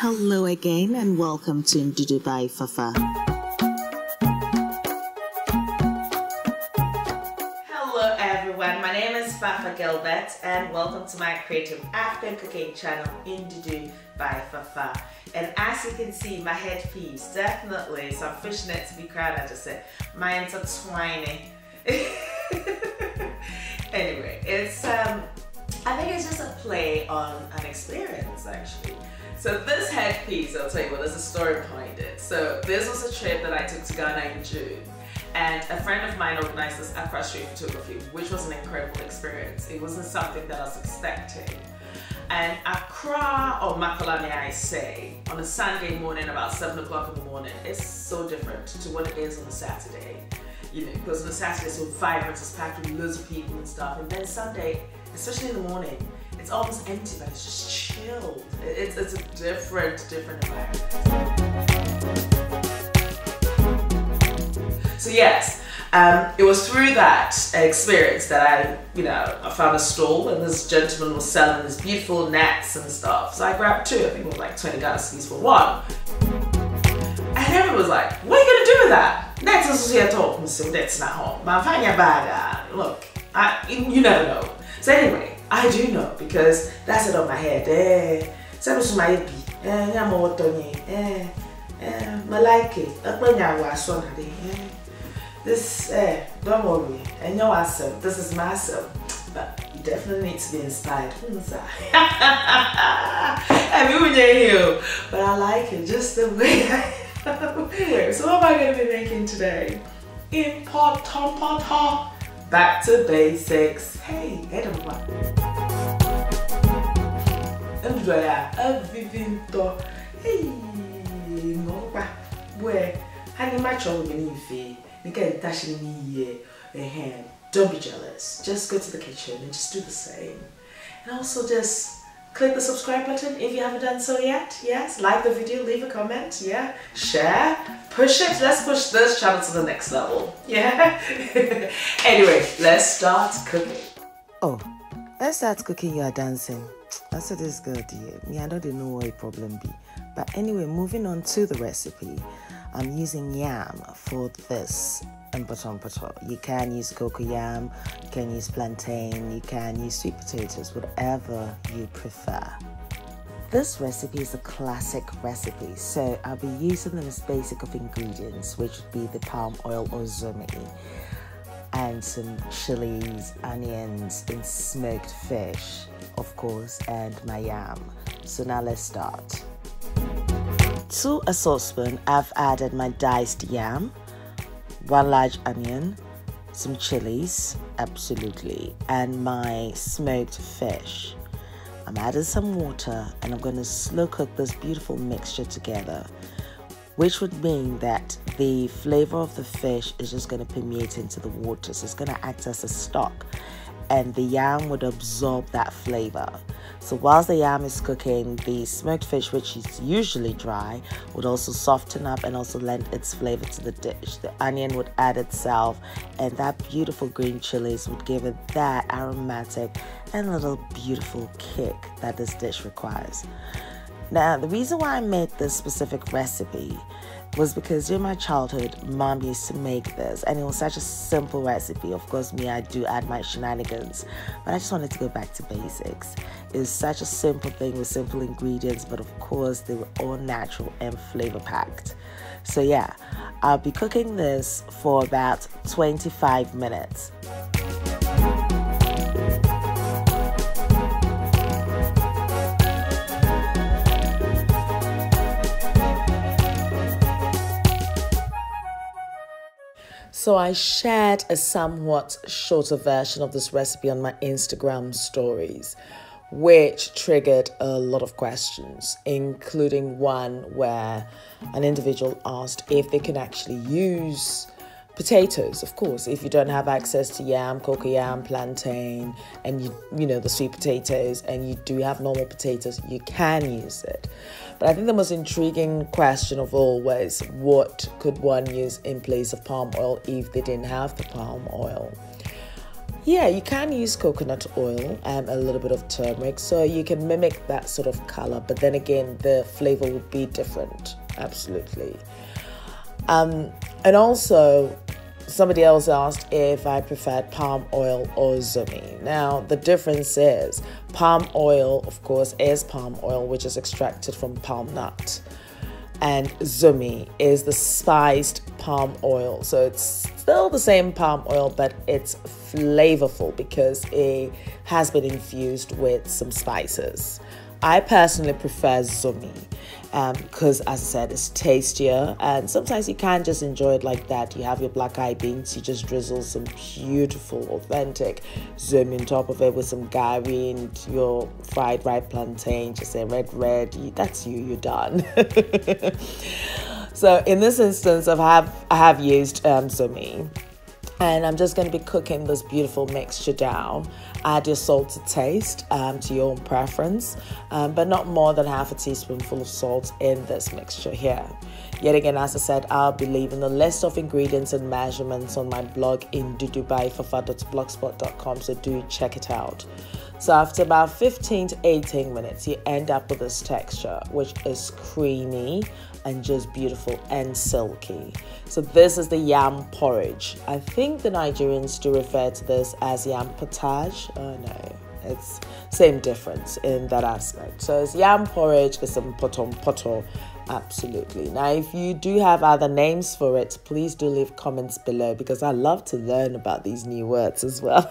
Hello again and welcome to Ndudu by Fafa. Hello everyone, my name is Fafa GILBERT and welcome to my creative African cooking channel Ndudu by Fafa. And as you can see, my headpiece, definitely some fishnet to be proud of, just said, my intertwining. Anyway, it's I think it's just a play on an experience actually. So this headpiece, I'll tell you what, there's a story behind it. So this was a trip that I took to Ghana in June, and a friend of mine organized this Accra street photography, which was an incredible experience. It wasn't something that I was expecting. And Accra, or Makolani I say, on a Sunday morning about 7 o'clock in the morning, is so different to what it is on a Saturday. You know, because on a Saturday it's so vibrant, it's packed with loads of people and stuff, and then Sunday, especially in the morning, it's almost empty, but it's just chilled. It's a different environment. So yes, it was through that experience that I found a stall, and this gentleman was selling these beautiful nets and stuff. So I grabbed two. I think it was like 20 Ghana cedis for one. And everyone was like, "What are you gonna do with that?" Nets is here talking, so that's not home. But I'm finding a bag. Look, you never know. So anyway, I do know because that's it on my head. This, don't worry, and your awesome. This is massive, but you definitely need to be inspired. But I like it just the way I am. Anyway, so what am I going to be making today? Mpotompoto. Back to basics. Hey, everyone. Don't be jealous. Just go to the kitchen and just do the same. And also just click the subscribe button if you haven't done so yet. Yes, like the video, leave a comment, yeah, share, push it. Let's push this channel to the next level. Yeah. Anyway, let's start cooking. Oh, let's start cooking. You are dancing. That's what is good, dear. Me, I don't know what a problem be. But anyway, moving on to the recipe. I'm using yam for this Mpotompoto. You can use cocoyam, you can use plantain, you can use sweet potatoes, whatever you prefer. This recipe is a classic recipe, so I'll be using the most basic of ingredients, which would be the palm oil or zumi, and some chilies, onions, and smoked fish, of course, and my yam. So now let's start. To a saucepan, I've added my diced yam, 1 large onion, some chilies, absolutely, and my smoked fish. I'm adding some water and I'm going to slow cook this beautiful mixture together, which would mean that the flavor of the fish is just going to permeate into the water. So it's going to act as a stock, and the yam would absorb that flavor. So whilst the yam is cooking, the smoked fish, which is usually dry, would also soften up and also lend its flavor to the dish. The onion would add itself, and that beautiful green chilies would give it that aromatic and little beautiful kick that this dish requires. Now, the reason why I made this specific recipe was because during my childhood, Mom used to make this, and it was such a simple recipe. Of course, me, I do add my shenanigans, but I just wanted to go back to basics. It was such a simple thing with simple ingredients, but of course, they were all natural and flavor-packed. So yeah, I'll be cooking this for about 25 minutes. So I shared a somewhat shorter version of this recipe on my Instagram stories, which triggered a lot of questions, including one where an individual asked if they can actually use potatoes. Of course, if you don't have access to yam, cocoyam, plantain, and you know the sweet potatoes, and you do have normal potatoes, you can use it. But I think the most intriguing question of all was, what could one use in place of palm oil if they didn't have the palm oil? Yeah, you can use coconut oil and a little bit of turmeric, so you can mimic that sort of color, but then again, the flavor will be different. Absolutely. And also, somebody else asked if I preferred palm oil or zumi. Now, the difference is palm oil, of course, is palm oil, which is extracted from palm nut. And zumi is the spiced palm oil. So it's still the same palm oil, but it's flavorful because it has been infused with some spices. I personally prefer zumi because, as I said, it's tastier, and sometimes you can't just enjoy it like that. You have your black eyed beans, you just drizzle some beautiful, authentic zumi on top of it with some gari and your fried ripe plantain, just say red, that's you're done. So in this instance, I have used zumi. And I'm just going to be cooking this beautiful mixture down. Add your salt to taste, to your own preference, but not more than half a teaspoonful of salt in this mixture here. Yet again, as I said, I'll be leaving the list of ingredients and measurements on my blog in ndudu.fafa.blogspot.com, so do check it out. So after about 15 to 18 minutes, you end up with this texture, which is creamy and just beautiful and silky. So this is the yam porridge. I think the Nigerians do refer to this as yam pottage. Oh no, it's same difference in that aspect. So it's yam porridge, it's some Mpotompoto. Absolutely. Now, if you do have other names for it, please do leave comments below because I love to learn about these new words as well.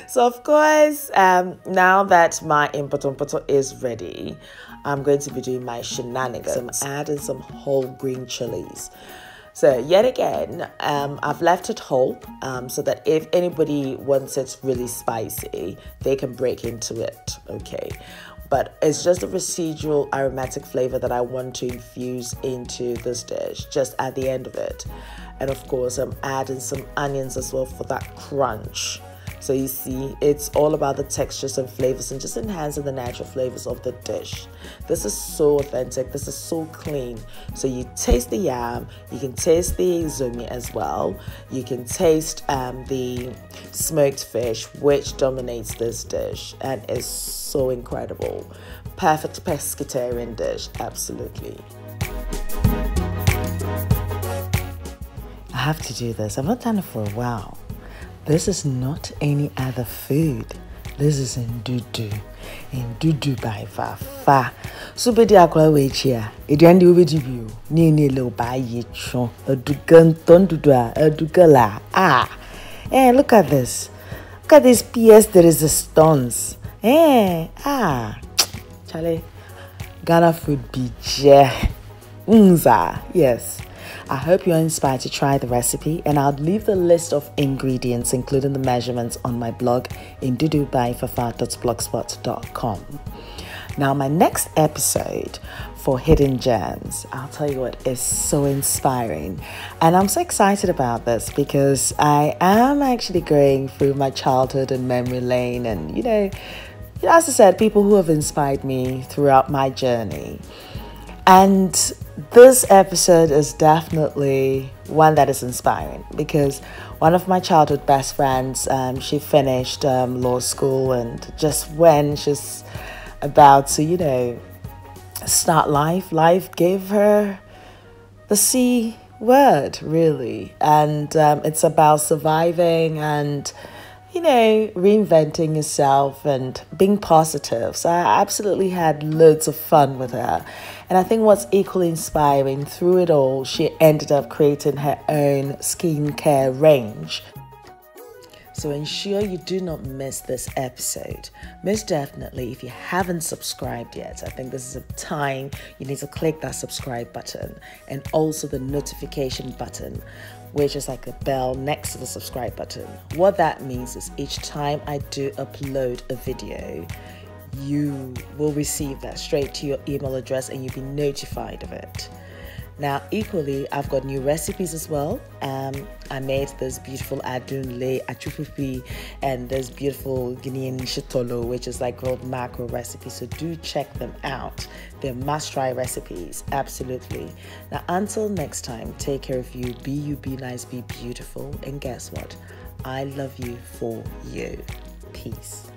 So, of course, now that my Mpotompoto is ready, I'm going to be doing my shenanigans. I'm adding some whole green chilies. So yet again, I've left it whole so that if anybody wants it really spicy, they can break into it, okay? But it's just a residual aromatic flavor that I want to infuse into this dish just at the end of it. And of course, I'm adding some onions as well for that crunch. So you see, it's all about the textures and flavors and just enhancing the natural flavors of the dish. This is so authentic. This is so clean. So you taste the yam, you can taste the zumi as well. You can taste the smoked fish, which dominates this dish and is so incredible. Perfect pescatarian dish, absolutely. I have to do this. I've not done it for a while. This is not any other food. This is Ndudu. Ndudu by Fafa. So be the akwa wechia. Eduandi ubedibu. Ni lo ba yichon. Edugan tondudu. Edugala. Look at this. Look at this PS de resistance. Charlie. Ghana food be unza. Yes. I hope you're inspired to try the recipe, and I'll leave the list of ingredients, including the measurements, on my blog in ndudu.fafa.blogspot.com. Now, my next episode for Hidden Gems, I'll tell you what, is so inspiring. And I'm so excited about this because I am actually going through my childhood and memory lane, and, you know, as I said, people who have inspired me throughout my journey. And this episode is definitely one that is inspiring because one of my childhood best friends, she finished law school, and just when she's about to, you know, start life gave her the C word, really. And it's about surviving and, you know, reinventing yourself and being positive. So I absolutely had loads of fun with her. And I think what's equally inspiring, through it all, she ended up creating her own skincare range. So ensure you do not miss this episode. Most definitely, if you haven't subscribed yet, I think this is a time you need to click that subscribe button and also the notification button, which is like a bell next to the subscribe button. What that means is each time I do upload a video, you will receive that straight to your email address and you'll be notified of it. Now, equally, I've got new recipes as well. I made this beautiful adunle achupupi and this beautiful Guinean shitolo, which is like grilled mackerel recipe. So do check them out. They're must-try recipes, absolutely. Now, until next time, take care of you. Be nice, be beautiful. And guess what? I love you for you. Peace.